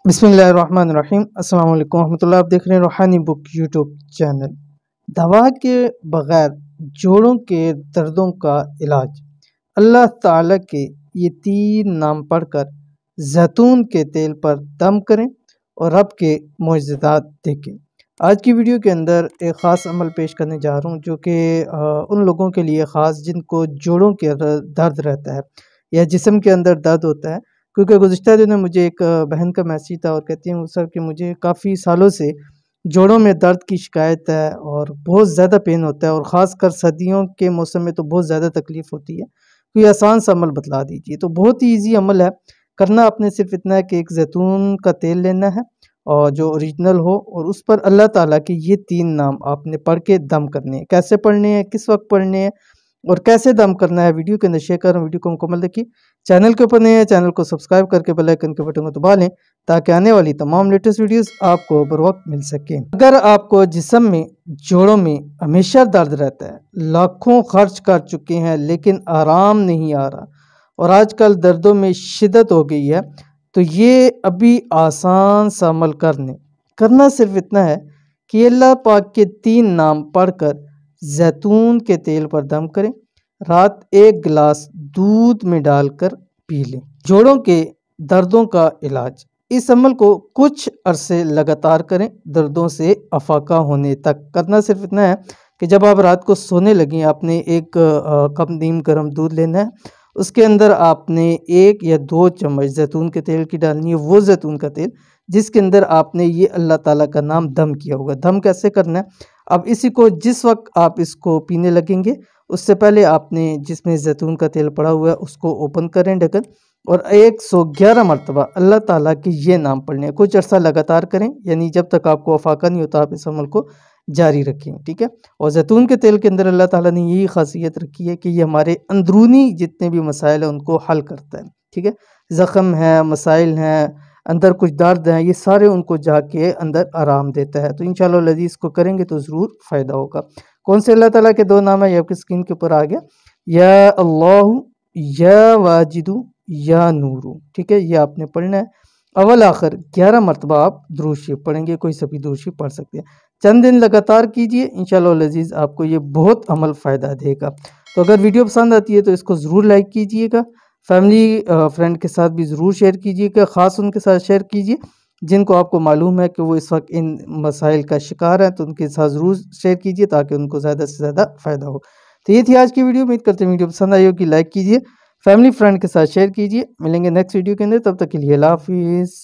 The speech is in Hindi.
बिस्मिल्लाहिर्रहमानिर्रहीम अस्सलाम वालेकुम रहमतुल्लाह। आप देख रहे हैं रूहानी बुक यूट्यूब चैनल। दवा के बगैर जोड़ों के दर्दों का इलाज। अल्लाह ताला के ये 3 नाम पढ़कर जैतून के तेल पर दम करें और रब के मुअज्जिज़ात देखें। आज की वीडियो के अंदर एक ख़ास अमल पेश करने जा रहा हूँ जो कि उन लोगों के लिए ख़ास जिनको जोड़ों के दर्द रहता है या जिस्म के अंदर दर्द होता है। क्योंकि गुज़िश्ता दिनों मुझे एक बहन का मैसेज था और कहती हैं सर कि मुझे काफ़ी सालों से जोड़ों में दर्द की शिकायत है और बहुत ज़्यादा पेन होता है और ख़ासकर सर्दियों के मौसम में तो बहुत ज़्यादा तकलीफ़ होती है। कोई आसान सा अमल बतला दीजिए। तो बहुत ही ईज़ी अमल है, करना आपने सिर्फ़ इतना है कि एक ज़ैतून का तेल लेना है और जो ओरिजिनल हो और उस पर अल्लाह ताला के ये 3 नाम आपने पढ़ के दम करने हैं। कैसे पढ़ने हैं, किस वक़्त पढ़ने हैं और कैसे दम करना है, वीडियो के अंदर शेयर कर रहा हूँ। वीडियो को मुकम्मल देखिए। चैनल के ऊपर नए हैं, चैनल को सब्सक्राइब करके बेल आइकन के बटन को दबा लें ताकि आने वाली तमाम लेटेस्ट वीडियोस आपको बर वक्त मिल सके। अगर आपको जिस्म में, जोड़ों में हमेशा दर्द रहता है, लाखों खर्च कर चुके हैं लेकिन आराम नहीं आ रहा और आजकल दर्दों में शिद्दत हो गई है, तो ये अभी आसान सा अमल करना सिर्फ इतना है कि अल्लाह पाक के 3 नाम पढ़कर जैतून के तेल पर दम करें, रात 1 गिलास दूध में डालकर पी लें। जोड़ों के दर्दों का इलाज। इस अमल को कुछ अरसे लगातार करें, दर्दों से अफाका होने तक। करना सिर्फ इतना है कि जब आप रात को सोने लगें आपने एक कप नीम गर्म दूध लेना है, उसके अंदर आपने 1 या 2 चम्मच जैतून के तेल की डालनी है, वो जैतून का तेल जिसके अंदर आपने ये अल्लाह ताला का नाम दम किया होगा। दम कैसे करना है, अब इसी को जिस वक्त आप इसको पीने लगेंगे उससे पहले आपने जिसमें जैतून का तेल पड़ा हुआ है उसको ओपन करें ढक्कन और 111 मरतबा अल्लाह ताला के ये नाम पढ़ने हैं। कुछ अर्सा लगातार करें, यानी जब तक आपको अफाका नहीं होता आप इस अमल को जारी रखें, ठीक है। और जैतून के तेल के अंदर अल्लाह ताला ने यही खासियत रखी है कि ये हमारे अंदरूनी जितने भी मसाइल हैं उनको हल करता है, ठीक है। ज़ख़म है, मसाइल हैं, अंदर कुछ दर्द हैं, ये सारे उनको जाके अंदर आराम देता है। तो इंशाअल्लाह लज़ीज़ को करेंगे तो ज़रूर फ़ायदा होगा। कौन से अल्लाह ताला के 2 नाम है, ये आपकी स्क्रीन के ऊपर आ गया, या अल्लाहु, या वाजिदु, या नूरू, ठीक है। ये आपने पढ़ना है। अव्वल आखिर 11 मरतबा आप दुरूद शरीफ पढ़ेंगे, कोई सा भी दुरूद शरीफ पढ़ सकते हैं। चंद दिन लगातार कीजिए, इंशाअल्लाह लज़ीज़ आपको ये बहुत अमल फ़ायदा देगा। तो अगर वीडियो पसंद आती है तो इसको ज़रूर लाइक कीजिएगा, फैमिली फ्रेंड के साथ भी ज़रूर शेयर कीजिएगा, ख़ास उनके साथ शेयर कीजिए जिनको आपको मालूम है कि वो इस वक्त इन मसाइल का शिकार हैं, तो उनके साथ ज़रूर शेयर कीजिए ताकि उनको ज़्यादा से ज़्यादा फ़ायदा हो। तो ये थी आज की वीडियो, उम्मीद करते हैं वीडियो पसंद आई होगी। लाइक कीजिए, फैमिली फ्रेंड के साथ शेयर कीजिए। मिलेंगे नेक्स्ट वीडियो के अंदर, तब तक के लिए अल्लाह हाफ़िज़।